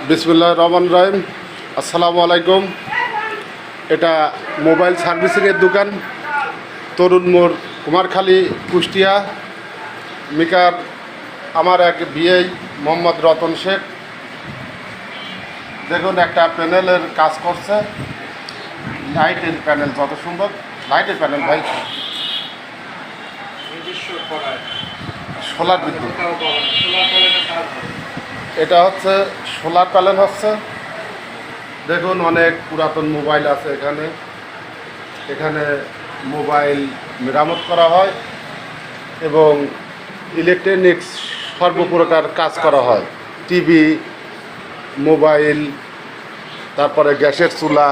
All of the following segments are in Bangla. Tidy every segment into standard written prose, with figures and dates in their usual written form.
বিসমিল্লাহির রহমানির রহিম। আসসালামু আলাইকুম। এটা মোবাইল সার্ভিসিংয়ের দোকান, তরুণ মোড়, কুমারখালী, কুষ্টিয়া। মিকার আমার এক বিআই মোহাম্মদ রতন শেখ। দেখুন, একটা প্যানেলের কাজ করছে, লাইটের প্যানেল। যত সুন্দর লাইটের প্যানেল ভাই, সোলার বিদ্যুৎ। এটা হচ্ছে সোলার প্যানেল হচ্ছে। দেখুন, অনেক পুরাতন মোবাইল আছে এখানে। এখানে মোবাইল মেরামত করা হয় এবং ইলেকট্রনিক্স সর্বপ্রকার কাজ করা হয়। টিভি, মোবাইল, তারপরে গ্যাসের চুলা,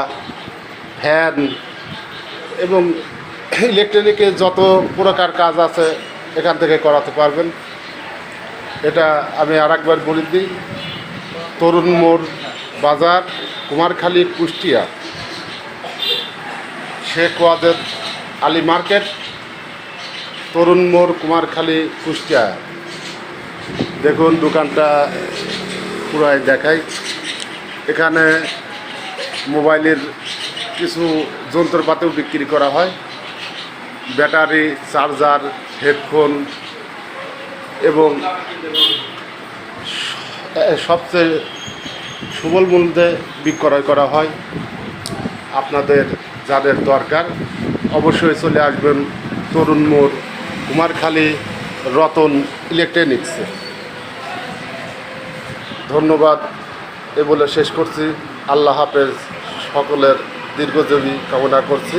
ফ্যান এবং ইলেকট্রনিকের যত প্রকার কাজ আছে এখান থেকে করাতে পারবেন। এটা আমি আরেকবার বলে দিই, তরুণ মোড় বাজার, কুমারখালী, কুষ্টিয়া, শেখ ওয়াজেদ আলী মার্কেট, তরুণ মোড়, কুমারখালী, কুষ্টিয়া। দেখুন, দোকানটা পুরাই দেখাই। এখানে মোবাইলের কিছু যন্ত্রপাতিও বিক্রি করা হয়, ব্যাটারি, চার্জার, হেডফোন এবং সবচেয়ে সুলভ মূল্যে বিক্রয় করা হয়। আপনাদের যাদের দরকার অবশ্যই চলে আসবেন তরুণ মোড়, কুমারখালী, রতন ইলেকট্রনিক্সে। ধন্যবাদ এ বলে শেষ করছি। আল্লাহ হাফেজ। সকলের দীর্ঘজীবী কামনা করছি।